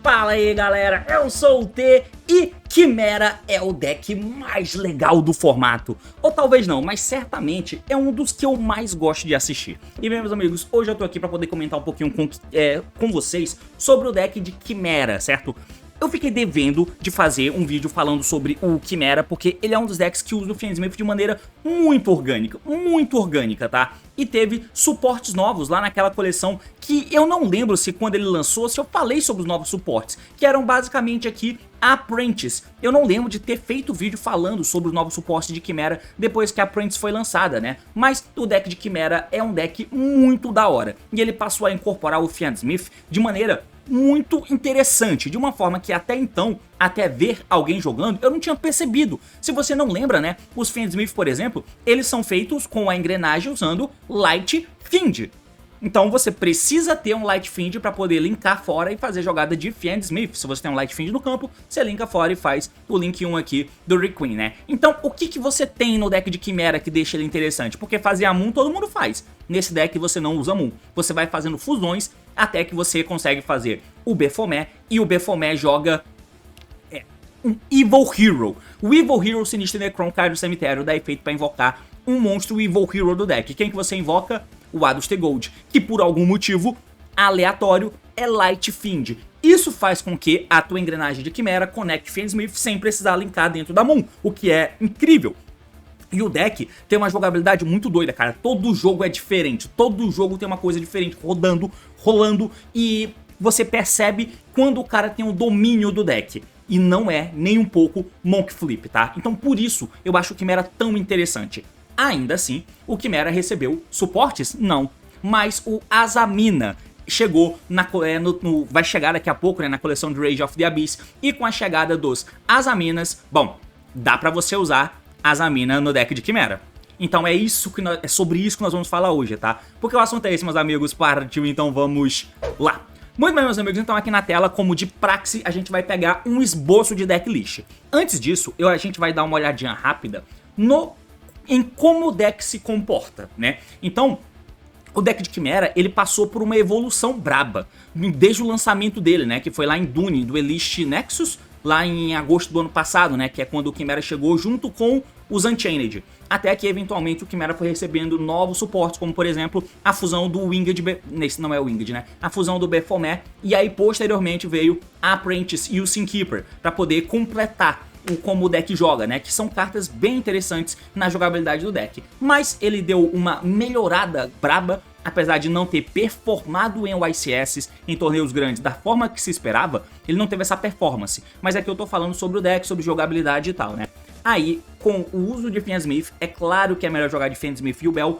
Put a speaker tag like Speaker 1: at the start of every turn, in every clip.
Speaker 1: Fala aí galera, eu sou o T e Quimera é o deck mais legal do formato. Ou talvez não, mas certamente é um dos que eu mais gosto de assistir. E bem, meus amigos, hoje eu tô aqui pra poder comentar um pouquinho com vocês sobre o deck de Quimera, certo? Eu fiquei devendo de fazer um vídeo falando sobre o Quimera, porque ele é um dos decks que usa o Fiendsmith de maneira muito orgânica, tá? E teve suportes novos lá naquela coleção que eu não lembro se quando ele lançou, se eu falei sobre os novos suportes, que eram basicamente aqui a Apprentice. Eu não lembro de ter feito vídeo falando sobre os novos suportes de Quimera depois que a Apprentice foi lançada, né? Mas o deck de Quimera é um deck muito da hora, e ele passou a incorporar o Fiendsmith de maneira muito interessante, de uma forma que até então, até ver alguém jogando, eu não tinha percebido. Se você não lembra, né, os Fiendsmith, por exemplo, eles são feitos com a engrenagem usando Light Fiend. Então você precisa ter um Light Fiend para poder linkar fora e fazer jogada de Fiendsmith. Se você tem um Light Fiend no campo, você linka fora e faz o link 1 aqui do Requiem, né? Então o que você tem no deck de Quimera que deixa ele interessante? Porque fazer a Moon todo mundo faz. Nesse deck você não usa Moon. Você vai fazendo fusões até que você consegue fazer o Baphomet, e o Baphomet joga um Evil Hero. O Evil Hero Sinistro Necron cai no cemitério, dá efeito para invocar um monstro Evil Hero do deck. Quem que você invoca? O Adus the Gold, que por algum motivo aleatório é Light Fiend. Isso faz com que a tua engrenagem de Quimera conecte Fiendsmith sem precisar linkar dentro da Moon, o que é incrível. E o deck tem uma jogabilidade muito doida, cara. Todo jogo é diferente, todo jogo tem uma coisa diferente rolando, e você percebe quando o cara tem o domínio do deck. E não é nem um pouco Monk Flip, tá? Então por isso eu acho o Quimera tão interessante. Ainda assim, o Quimera recebeu suportes? Não. Mas o Azamina chegou, vai chegar daqui a pouco, né, na coleção de Rage of the Abyss. E com a chegada dos Azaminas, bom, dá pra você usar Azamina no deck de Quimera. Então é sobre isso que nós vamos falar hoje, tá? Porque o assunto é esse, meus amigos, partiu, então vamos lá. Muito bem, meus amigos, então aqui na tela, como de praxe, a gente vai pegar um esboço de decklist. Antes disso, a gente vai dar uma olhadinha rápida em como o deck se comporta, né? Então, o deck de Quimera, ele passou por uma evolução braba, desde o lançamento dele, né? Que foi lá em Dune, do Elite Nexus, lá em agosto do ano passado, né? Que é quando o Quimera chegou junto com os Unchained. Até que, eventualmente, o Quimera foi recebendo novos suportes, como, por exemplo, a fusão do Winged... Nesse não é o Winged, né? A fusão do Baphomet. E aí, posteriormente, veio a Apprentice e o Sinkeeper, para poder completar como o deck joga, né? Que são cartas bem interessantes na jogabilidade do deck. Mas ele deu uma melhorada braba, apesar de não ter performado em YCS, em torneios grandes, da forma que se esperava, ele não teve essa performance. Mas aqui eu tô falando sobre o deck, sobre jogabilidade e tal, né? Aí, com o uso de Fiendsmith, é claro que é melhor jogar de Fiendsmith e o Bell,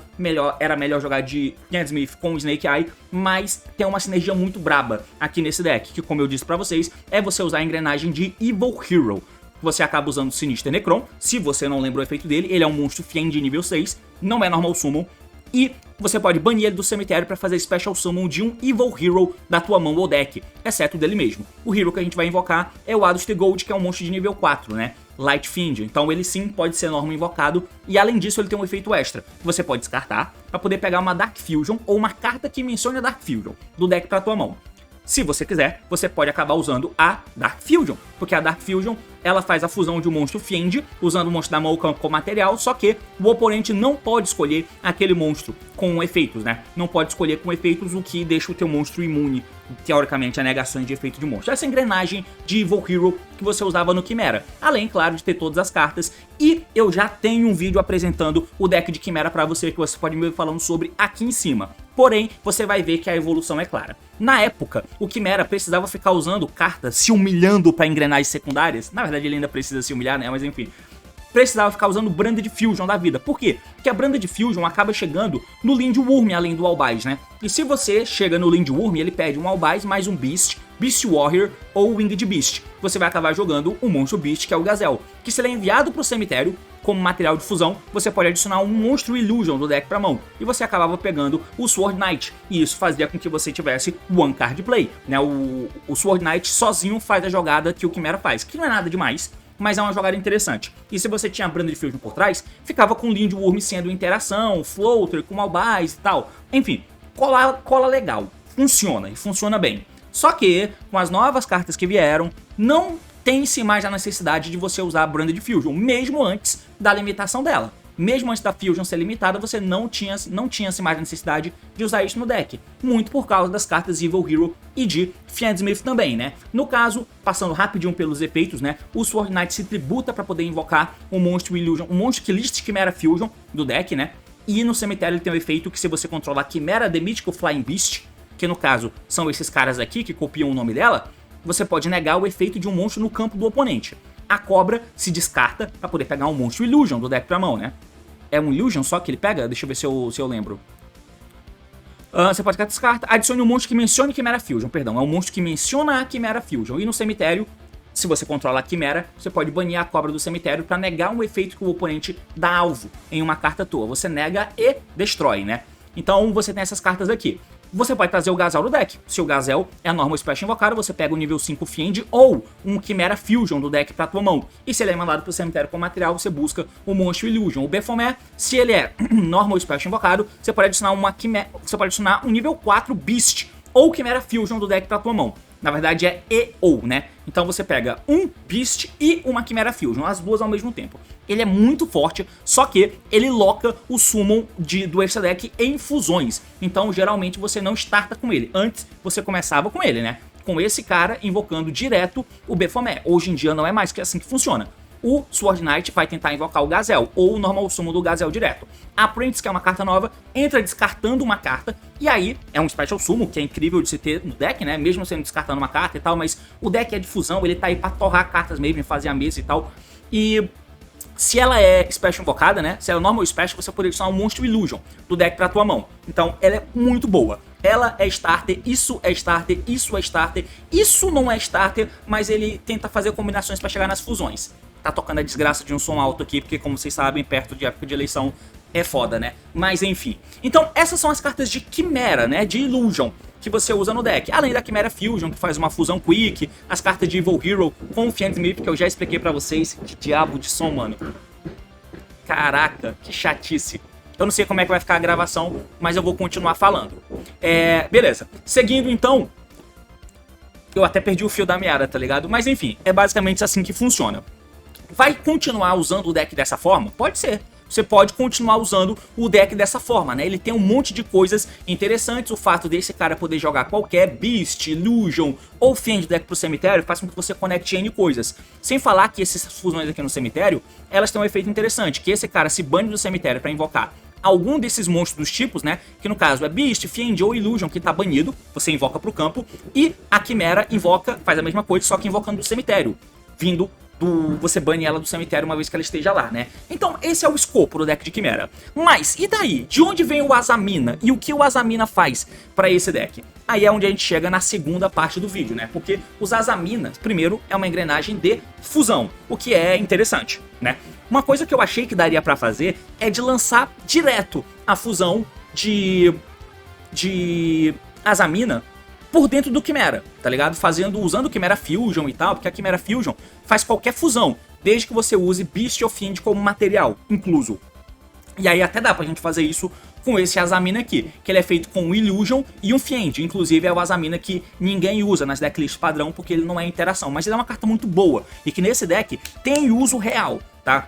Speaker 1: era melhor jogar de Fiendsmith com o Snake Eye, mas tem uma sinergia muito braba aqui nesse deck, que, como eu disse pra vocês, é você usar a engrenagem de Evil Hero. Você acaba usando o Sinistro Necron. Se você não lembra o efeito dele, ele é um monstro Fiend nível 6, não é normal summon, e você pode banir ele do cemitério para fazer Special Summon de um Evil Hero da tua mão ou deck, exceto dele mesmo. O Hero que a gente vai invocar é o Adus the Gold, que é um monstro de nível 4, né? Light Fiend, então ele sim pode ser normal invocado, e além disso ele tem um efeito extra, que você pode descartar para poder pegar uma Dark Fusion ou uma carta que mencione a Dark Fusion do deck para tua mão. Se você quiser, você pode acabar usando a Dark Fusion, porque a Dark Fusion, ela faz a fusão de um monstro Fiend, usando o monstro da mão como material, só que o oponente não pode escolher aquele monstro com efeitos, né? Não pode escolher com efeitos, o que deixa o teu monstro imune, teoricamente, a negações de efeito de monstro. Essa engrenagem de Evil Hero que você usava no Quimera, além, claro, de ter todas as cartas, e eu já tenho um vídeo apresentando o deck de Quimera pra você, que você pode me ver falando sobre aqui em cima. Porém, você vai ver que a evolução é clara. Na época, o Quimera precisava ficar usando cartas, se humilhando pra engrenagens secundárias. Na verdade, ele ainda precisa se humilhar, né? Mas enfim. Precisava ficar usando Branded Fusion da vida. Por quê? Porque a Branded Fusion acaba chegando no Lindworm, além do Albaz, né? E se você chega no Lindworm, ele pede um Albaz mais um Beast, Beast Warrior ou Winged Beast. Você vai acabar jogando o monstro Beast, que é o Gazelle, que se ele é enviado pro cemitério como material de fusão, você pode adicionar um Monstro Illusion do deck pra mão, e você acabava pegando o Sword Knight, e isso fazia com que você tivesse One Card Play, né? O Sword Knight sozinho faz a jogada que o Chimera faz, que não é nada demais, mas é uma jogada interessante. E se você tinha a Branded Fusion por trás, ficava com o Lindworm sendo interação, Floater, com Malbais e tal. Enfim, cola legal, funciona, e funciona bem. Só que, com as novas cartas que vieram, não tem-se mais a necessidade de você usar a Branded Fusion, mesmo antes da limitação dela. Mesmo antes da Fusion ser limitada, você não tinha-se mais a necessidade de usar isso no deck. Muito por causa das cartas Evil Hero e de Fiendsmith também, né? No caso, passando rapidinho pelos efeitos, né? O Sword Knight se tributa para poder invocar um Monstro Illusion, um monstro que liste Chimera Fusion do deck, né? E no cemitério ele tem o efeito que se você controlar a Chimera The Mythical Flying Beast, que no caso são esses caras aqui que copiam o nome dela, você pode negar o efeito de um monstro no campo do oponente. A cobra se descarta para poder pegar um Monstro Illusion do deck pra mão, né? É um Illusion só que ele pega? Deixa eu ver se eu lembro. Você pode descartar. Adicione um monstro que mencione Chimera Fusion, perdão. É um monstro que menciona a Chimera Fusion. E no cemitério, se você controla a Chimera, você pode banir a cobra do cemitério para negar um efeito que o oponente dá alvo em uma carta tua. Você nega e destrói, né? Então você tem essas cartas aqui. Você pode trazer o Gazel do deck. Se o Gazel é a normal special invocado, você pega o nível 5 Fiend ou um Chimera Fusion do deck pra tua mão. E se ele é mandado pro cemitério com material, você busca o Monstro Illusion. O Baphomet, se ele é normal special invocado, você pode adicionar um nível 4 Beast ou Chimera Fusion do deck pra tua mão. Na verdade é e ou, né? Então você pega um Beast e uma Chimera Fusion, as duas ao mesmo tempo. Ele é muito forte, só que ele loca o Summon do extra deck em fusões. Então geralmente você não starta com ele. Antes você começava com ele, né? Com esse cara invocando direto o Baphomet. Hoje em dia não é mais que assim que funciona. O Sword Knight vai tentar invocar o Gazel, ou o normal summon do Gazel direto. A Apprentice, que é uma carta nova, entra descartando uma carta, e aí é um Special Summon, que é incrível de se ter no deck, né? Mesmo sendo descartando uma carta e tal, mas o deck é de fusão, ele tá aí pra torrar cartas mesmo, fazer a mesa e tal. E se ela é Special invocada, né? Se ela é Normal Special, você pode adicionar um Monstro Illusion do deck pra tua mão. Então ela é muito boa. Ela é starter, isso é starter, isso é starter, isso não é starter, mas ele tenta fazer combinações pra chegar nas fusões. Tá tocando a desgraça de um som alto aqui, porque como vocês sabem, perto de época de eleição é foda, né? Mas enfim. Então essas são as cartas de Chimera, né? De Illusion, que você usa no deck. Além da Chimera Fusion, que faz uma fusão quick, as cartas de Evil Hero com o Fiendsmith, que eu já expliquei pra vocês. Que diabo de som, mano. Caraca, que chatice. Eu não sei como é que vai ficar a gravação, mas eu vou continuar falando. Beleza. Seguindo então... Eu até perdi o fio da meada, tá ligado? Mas enfim, é basicamente assim que funciona. Vai continuar usando o deck dessa forma? Pode ser. Você pode continuar usando o deck dessa forma, né? Ele tem um monte de coisas interessantes. O fato desse cara poder jogar qualquer Beast, Illusion ou Fiend deck pro cemitério faz com que você conecte N coisas. Sem falar que essas fusões aqui no cemitério, elas têm um efeito interessante. Que esse cara se bane do cemitério para invocar algum desses monstros dos tipos, né? Que no caso é Beast, Fiend ou Illusion, que tá banido. Você invoca pro campo. E a Chimera invoca, faz a mesma coisa, só que invocando do cemitério. Vindo você bane ela do cemitério uma vez que ela esteja lá, né? Então esse é o escopo do deck de Chimera. Mas, e daí? De onde vem o Azamina? E o que o Azamina faz para esse deck? Aí é onde a gente chega na segunda parte do vídeo, né? Porque os Azaminas, primeiro, é uma engrenagem de fusão, o que é interessante, né? Uma coisa que eu achei que daria pra fazer é de lançar direto a fusão de Azamina por dentro do Chimera, tá ligado? Usando o Chimera Fusion e tal, porque a Chimera Fusion faz qualquer fusão, desde que você use Beast ou Fiend como material, incluso. E aí até dá pra gente fazer isso com esse Azamina aqui, que ele é feito com um Illusion e um Fiend, inclusive é o Azamina que ninguém usa nas decklists padrão, porque ele não é interação, mas ele é uma carta muito boa, e que nesse deck tem uso real, tá?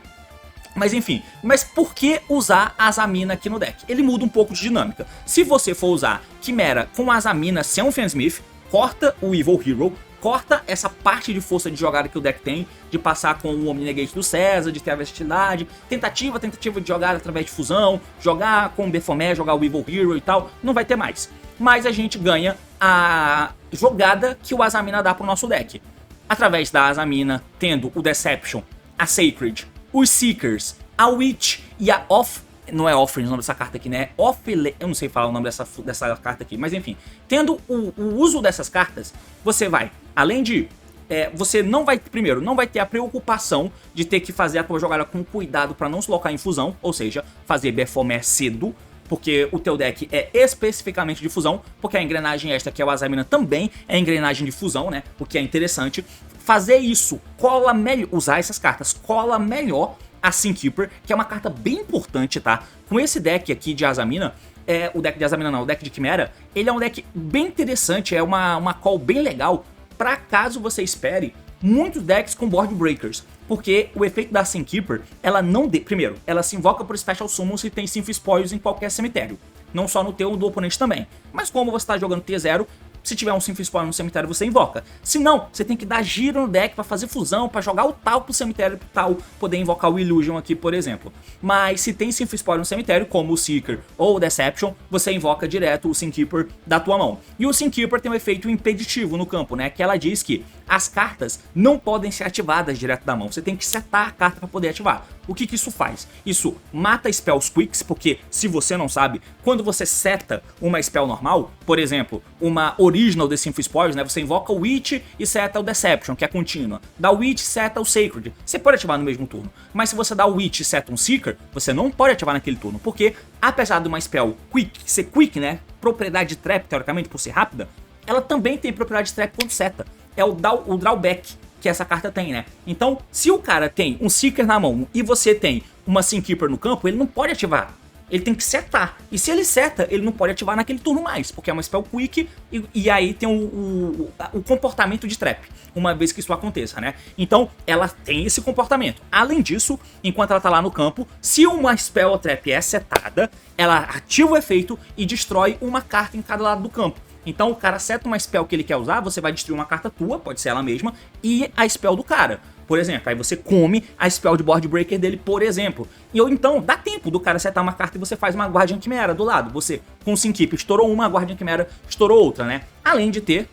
Speaker 1: Mas enfim, mas por que usar Azamina aqui no deck? Ele muda um pouco de dinâmica. Se você for usar Chimera com Azamina sem um Fiendsmith, corta o Evil Hero, corta essa parte de força de jogada que o deck tem, de passar com o Omni-Negate do César, de ter a versatilidade, tentativa de jogada através de fusão, jogar com o Baphomet, jogar o Evil Hero e tal, não vai ter mais. Mas a gente ganha a jogada que o Azamina dá pro nosso deck. Através da Azamina, tendo o Deception, a Sacred, os Seekers, a Witch e a não é Offering o nome dessa carta aqui, né? Eu não sei falar o nome dessa carta aqui, mas enfim. Tendo o uso dessas cartas, você vai, além de você não vai, primeiro, não vai ter a preocupação de ter que fazer a tua jogada com cuidado para não se colocar em fusão, ou seja, fazer Baphomet cedo, porque o teu deck é especificamente de fusão, porque a engrenagem extra, que é o Azamina, também é engrenagem de fusão, né, o que é interessante. Fazer isso cola melhor, usar essas cartas cola melhor a Sinkeeper, que é uma carta bem importante, tá? Com esse deck aqui de Azamina, o deck de Azamina não, o deck de Quimera, ele é um deck bem interessante, é uma call bem legal, pra caso você espere muitos decks com Board Breakers, porque o efeito da Sinkeeper, primeiro, ela se invoca por Special Summon se tem Sinf Spoils em qualquer cemitério, não só no teu, do oponente também, mas como você tá jogando T0, se tiver um Sinf Spoil no cemitério, você invoca. Se não, você tem que dar giro no deck pra fazer fusão, pra jogar o tal pro cemitério, pro tal poder invocar o Illusion aqui, por exemplo. Mas se tem Sinf Spoil no cemitério, como o Seeker ou o Deception, você invoca direto o Sinkeeper da tua mão. E o Sinkeeper tem um efeito impeditivo no campo, né? Que ela diz que as cartas não podem ser ativadas direto da mão. Você tem que setar a carta pra poder ativar. O que isso faz? Isso mata Spells Quicks, porque, se você não sabe, quando você seta uma spell normal, por exemplo, uma Original The Sinf Spoils, né? Você invoca o Witch e seta o Deception, que é contínua. Dá o Witch e seta o Sacred. Você pode ativar no mesmo turno. Mas se você dá o Witch e seta um Seeker, você não pode ativar naquele turno, porque, apesar de uma spell ser quick, né? Propriedade de trap, teoricamente, por ser rápida, ela também tem propriedade de trap quando seta. É o drawback que essa carta tem, né? Então, se o cara tem um Seeker na mão e você tem uma Sinkeeper no campo, ele não pode ativar. Ele tem que setar. E se ele seta, ele não pode ativar naquele turno mais, porque é uma spell quick e aí tem o comportamento de trap, uma vez que isso aconteça, né? Então, ela tem esse comportamento. Além disso, enquanto ela tá lá no campo, se uma spell ou trap é setada, ela ativa o efeito e destrói uma carta em cada lado do campo. Então o cara seta uma spell que ele quer usar, você vai destruir uma carta tua, pode ser ela mesma, e a spell do cara. Por exemplo, aí você come a spell de Board Breaker dele, por exemplo. Ou então, dá tempo do cara setar uma carta e você faz uma Guardian Quimera do lado. Você, com o Sinkeep, estourou uma, a Guardian Quimera estourou outra, né? Além de ter,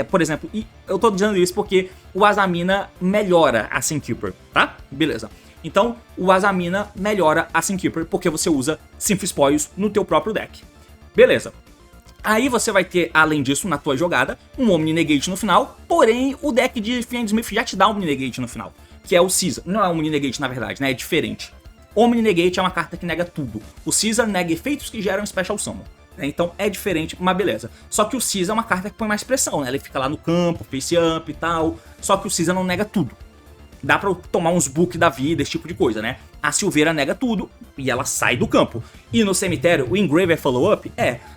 Speaker 1: por exemplo, e eu tô dizendo isso porque o Azamina melhora a Sinkeeper, tá? Beleza. Então, o Azamina melhora a Sinkeeper porque você usa Sinf Spoils no teu próprio deck. Beleza. Aí você vai ter, além disso, na tua jogada, um Omni Negate no final, porém o deck de Fiend Smith já te dá um Omni Negate no final, que é o Caesar. Não é um Omni Negate na verdade, né? É diferente. Omni Negate é uma carta que nega tudo. O Caesar nega efeitos que geram Special Summon. Então é diferente, mas beleza. Só que o Caesar é uma carta que põe mais pressão, né? Ele fica lá no campo, face up e tal. Só que o Caesar não nega tudo. Dá pra tomar uns book da vida, esse tipo de coisa, né? A Silveira nega tudo e ela sai do campo. E no cemitério, o Engraver follow-up?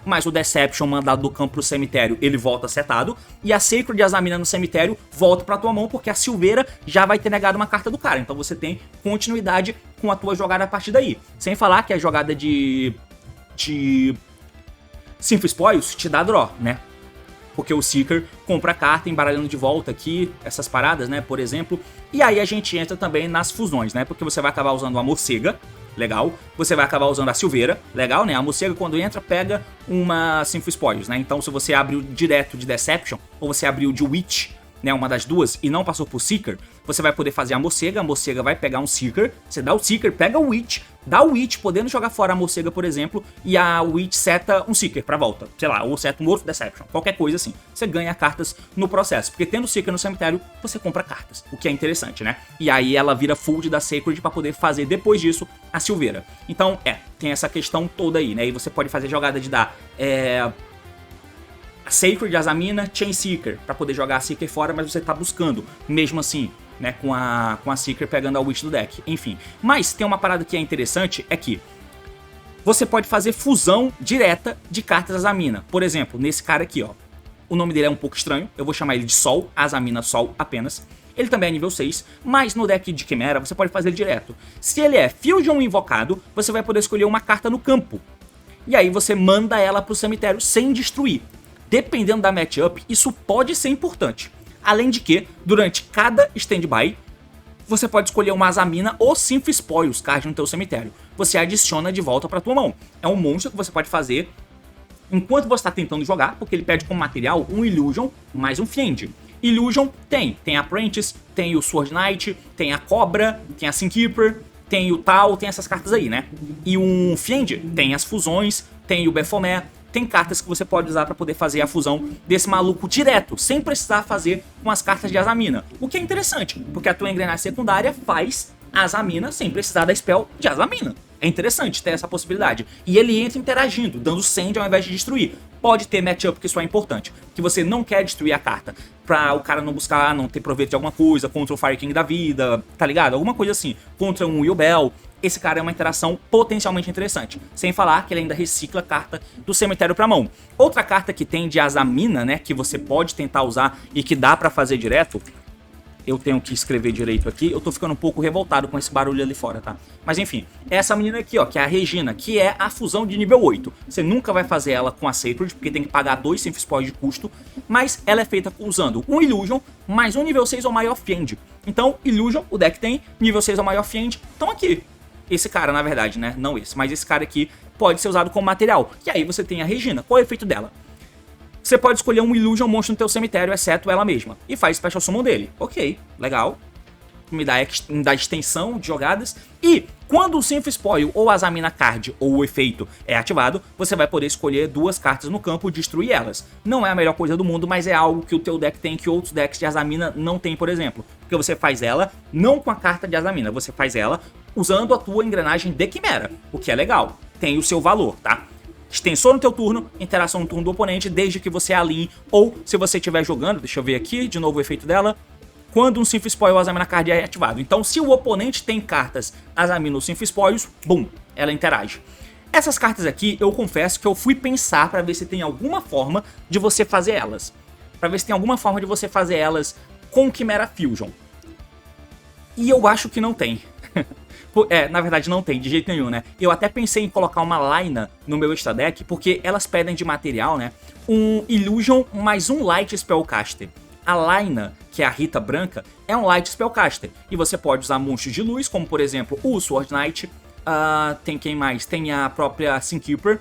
Speaker 1: Mas o Deception mandado do campo pro cemitério, ele volta setado. E a Sacred Azamina no cemitério volta pra tua mão, porque a Silveira já vai ter negado uma carta do cara. Então você tem continuidade com a tua jogada a partir daí. Sem falar que a jogada de Sinf Spoils te dá draw, né? Porque o Seeker compra a carta embaralhando de volta aqui, essas paradas, né, por exemplo. E aí a gente entra também nas fusões, né, porque você vai acabar usando a Morcega, legal. Você vai acabar usando a Silveira, legal, né. A Morcega quando entra pega uma Sinf Spoils, né. Então se você abriu direto de Deception, ou você abriu de Witch, né, uma das duas, e não passou por Seeker, você vai poder fazer a Morcega vai pegar um Seeker, você dá o Seeker, pega o Witch, dá o Witch, podendo jogar fora a Morcega, por exemplo, e a Witch seta um Seeker pra volta, sei lá, ou seta um outro Deception, qualquer coisa assim. Você ganha cartas no processo, porque tendo Seeker no cemitério, você compra cartas, o que é interessante, né? E aí ela vira Fold da Sacred pra poder fazer, depois disso, a Silveira. Então, tem essa questão toda aí, né? E você pode fazer jogada de dar, a Sacred, Azamina, Chain Seeker, pra poder jogar a Seeker fora, mas você tá buscando, mesmo assim, né, com a Seeker pegando a Witch do deck, enfim. Mas tem uma parada que é interessante, é que você pode fazer fusão direta de cartas Azamina. Por exemplo, nesse cara aqui, ó, o nome dele é um pouco estranho, eu vou chamar ele de Sol, Azamina Sol apenas. Ele também é nível 6, mas no deck de Quimera você pode fazer ele direto. Se ele é Fusion invocado, você vai poder escolher uma carta no campo. E aí você manda ela pro cemitério sem destruir. Dependendo da matchup, isso pode ser importante. Além de que, durante cada standby, você pode escolher uma Azamina ou Sinf Spoils card no teu cemitério. Você adiciona de volta pra tua mão. É um monstro que você pode fazer enquanto você está tentando jogar, porque ele pede como material um Illusion mais um Fiend. Illusion tem a Apprentice, tem o Sword Knight, tem a Cobra, tem a Sinkeeper, tem o Tal, tem essas cartas aí, né? E um Fiend tem as fusões, tem o Baphomet, tem cartas que você pode usar para poder fazer a fusão desse maluco direto, sem precisar fazer com as cartas de Azamina. O que é interessante, porque a tua engrenagem secundária faz Azamina sem precisar da spell de Azamina. É interessante ter essa possibilidade. E ele entra interagindo, dando send ao invés de destruir. Pode ter matchup que isso é importante, que você não quer destruir a carta, pra o cara não buscar, não ter proveito de alguma coisa, contra o Fire King da vida, tá ligado? Alguma coisa assim, contra um Will Bell. Esse cara é uma interação potencialmente interessante. Sem falar que ele ainda recicla a carta do cemitério pra mão. Outra carta que tem de Azamina, né, que você pode tentar usar e que dá pra fazer direto. Eu tenho que escrever direito aqui, eu tô ficando um pouco revoltado com esse barulho ali fora, tá? Mas enfim, essa menina aqui, ó, que é a Regina, que é a fusão de nível 8. Você nunca vai fazer ela com a Sacred, porque tem que pagar 2 Synthy Spoils de custo, mas ela é feita usando um Illusion, mais um nível 6 ou maior Fiend. Então, Illusion, o deck tem, nível 6 ou maior Fiend, então aqui. Esse cara, na verdade, né? Não esse, mas esse cara aqui pode ser usado como material. E aí você tem a Regina. Qual é o efeito dela? Você pode escolher um Illusion monstro no teu cemitério, exceto ela mesma, e faz Special Summon dele. Ok, legal. Me dá extensão de jogadas. E quando o Synthy Spoil ou a Azamina Card ou o efeito é ativado, você vai poder escolher 2 cartas no campo e destruir elas. Não é a melhor coisa do mundo, mas é algo que o teu deck tem que outros decks de Azamina não tem, por exemplo. Porque você faz ela não com a carta de Azamina, você faz ela usando a tua engrenagem de Quimera, o que é legal. Tem o seu valor, tá? Extensor no teu turno, interação no turno do oponente, desde que você alinhe, ou se você estiver jogando, deixa eu ver aqui, de novo o efeito dela, quando um Synthy Spoil ou Azamina Card é ativado. Então, se o oponente tem cartas Azamina ou Synthy Spoils, bum, ela interage. Essas cartas aqui, eu confesso que eu fui pensar para ver se tem alguma forma de você fazer elas. Para ver se tem alguma forma de você fazer elas com Chimera Fusion. E eu acho que não tem. Na verdade não tem, de jeito nenhum, né? Eu até pensei em colocar uma Lina no meu extra deck, porque elas pedem de material, né? Um Illusion mais um Light Spellcaster. A Lina, que é a Rita branca, é um Light Spellcaster. E você pode usar monstros de luz, como por exemplo o Sword Knight. Tem quem mais? Tem a própria Sinkeeper.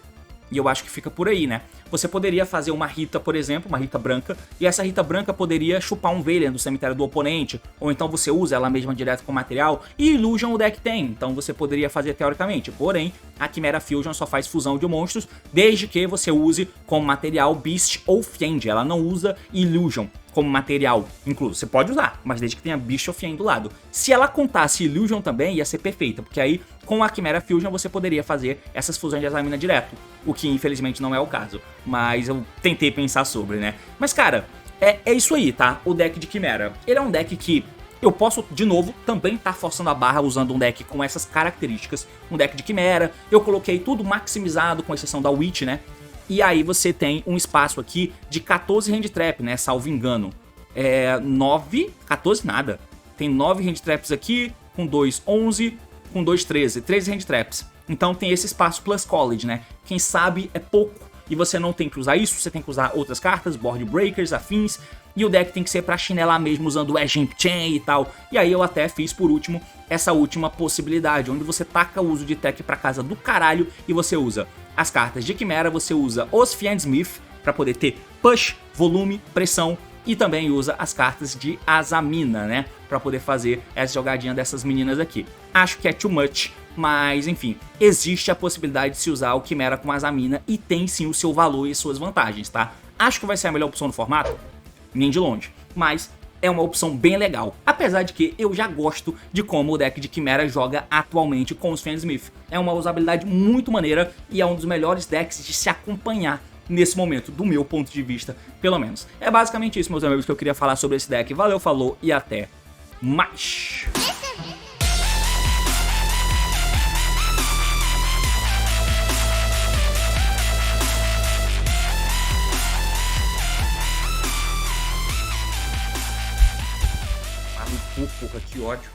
Speaker 1: E eu acho que fica por aí, né? Você poderia fazer uma Rita, por exemplo, uma Rita branca, e essa Rita branca poderia chupar um Valiant do cemitério do oponente, ou então você usa ela mesma direto com material, e Illusion o deck tem, então você poderia fazer teoricamente. Porém, a Chimera Fusion só faz fusão de monstros, desde que você use como material Beast ou Fiend, ela não usa Illusion como material, incluso. Você pode usar, mas desde que tenha Beast ou Fiend do lado. Se ela contasse Illusion também, ia ser perfeita, porque aí com a Chimera Fusion você poderia fazer essas fusões de Azamina direto, o que infelizmente não é o caso, mas eu tentei pensar sobre, né? Mas cara, é isso aí, tá? O deck de Chimera, ele é um deck que eu posso, de novo, também estar forçando a barra usando um deck com essas características, um deck de Chimera. Eu coloquei tudo maximizado, com exceção da Witch, né? E aí você tem um espaço aqui de 14 hand trap, né? Salvo engano. 14 nada. Tem 9 hand traps aqui, com 2, 11, com 2, 13. 13 hand traps. Então tem esse espaço plus college, né? Quem sabe é pouco e você não tem que usar isso, você tem que usar outras cartas, board breakers, afins. E o deck tem que ser pra chinelar mesmo, usando o Edge Chain e tal. E aí eu até fiz, por último, essa última possibilidade, onde você taca o uso de tech pra casa do caralho e você usa as cartas de Chimera, você usa os Fiendsmith pra poder ter push, volume, pressão. E também usa as cartas de Azamina, né? Pra poder fazer essa jogadinha dessas meninas aqui. Acho que é too much, mas enfim, existe a possibilidade de se usar o Chimera com Azamina e tem sim o seu valor e suas vantagens, tá? Acho que vai ser a melhor opção no formato? Nem de longe, mas é uma opção bem legal, apesar de que eu já gosto de como o deck de Chimera joga atualmente com os Fiendsmith. É uma usabilidade muito maneira e é um dos melhores decks de se acompanhar nesse momento, do meu ponto de vista, pelo menos. É basicamente isso, meus amigos, que eu queria falar sobre esse deck. Valeu, falou e até mais! Porra, que ódio.